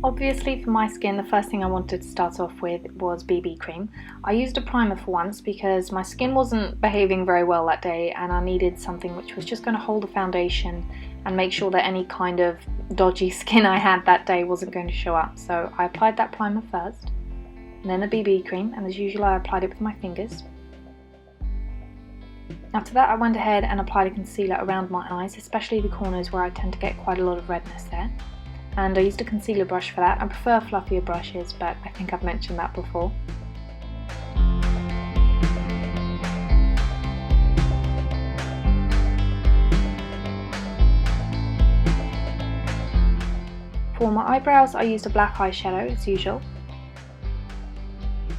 Obviously for my skin, the first thing I wanted to start off with was BB cream. I used a primer for once because my skin wasn't behaving very well that day and I needed something which was just going to hold the foundation and make sure that any kind of dodgy skin I had that day wasn't going to show up. So I applied that primer first, and then the BB cream, and as usual I applied it with my fingers. After that I went ahead and applied a concealer around my eyes, especially the corners where I tend to get quite a lot of redness there. And I used a concealer brush for that. I prefer fluffier brushes, but I think I've mentioned that before. For my eyebrows I used a black eyeshadow as usual.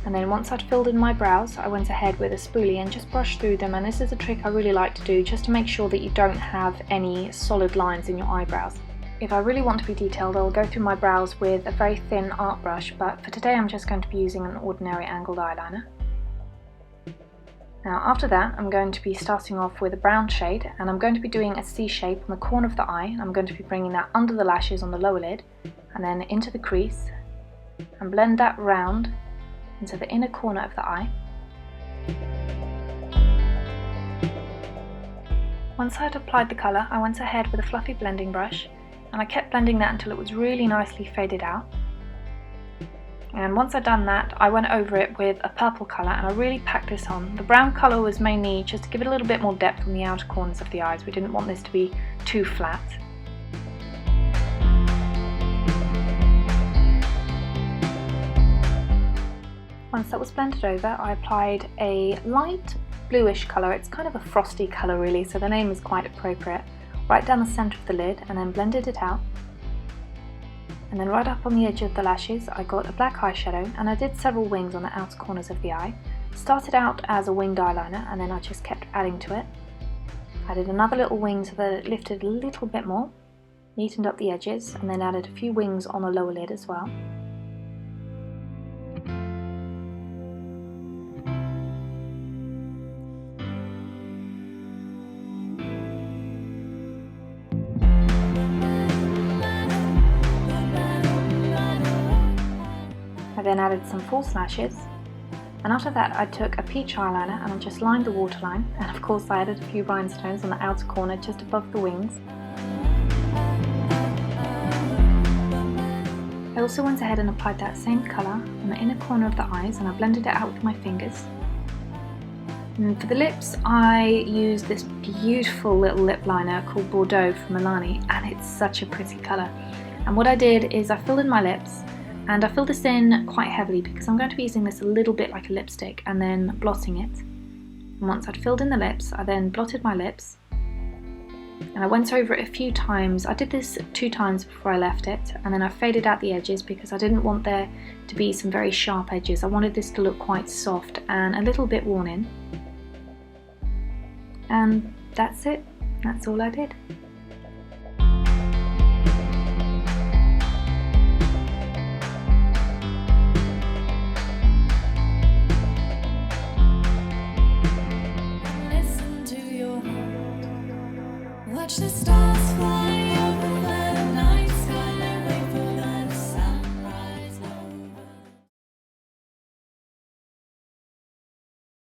And then once I'd filled in my brows, I went ahead with a spoolie and just brushed through them, and this is a trick I really like to do just to make sure that you don't have any solid lines in your eyebrows. If I really want to be detailed, I'll go through my brows with a very thin art brush, but for today I'm just going to be using an ordinary angled eyeliner. Now after that I'm going to be starting off with a brown shade, and I'm going to be doing a C shape on the corner of the eye. I'm going to be bringing that under the lashes on the lower lid and then into the crease and blend that round into the inner corner of the eye. Once I had applied the colour, I went ahead with a fluffy blending brush and I kept blending that until it was really nicely faded out. And once I'd done that, I went over it with a purple colour and I really packed this on. The brown colour was mainly just to give it a little bit more depth on the outer corners of the eyes. We didn't want this to be too flat. Once that was blended over, I applied a light bluish colour. It's kind of a frosty colour really, so the name is quite appropriate. Right down the centre of the lid, and then blended it out. And then right up on the edge of the lashes I got a black eyeshadow, and I did several wings on the outer corners of the eye. Started out as a winged eyeliner and then I just kept adding to it. I did another little wing so that it lifted a little bit more, neatened up the edges, and then added a few wings on the lower lid as well. I then added some false lashes, and after that I took a peach eyeliner and I just lined the waterline, and of course I added a few rhinestones on the outer corner just above the wings. I also went ahead and applied that same colour on the inner corner of the eyes, and I blended it out with my fingers. And for the lips I used this beautiful little lip liner called Bordeaux from Milani, and it's such a pretty colour. And what I did is I filled in my lips, and I filled this in quite heavily because I'm going to be using this a little bit like a lipstick and then blotting it. And once I'd filled in the lips, I then blotted my lips and I went over it a few times. I did this 2 times before I left it, and then I faded out the edges because I didn't want there to be some very sharp edges. I wanted this to look quite soft and a little bit worn in. And that's it. That's all I did. Watch the stars.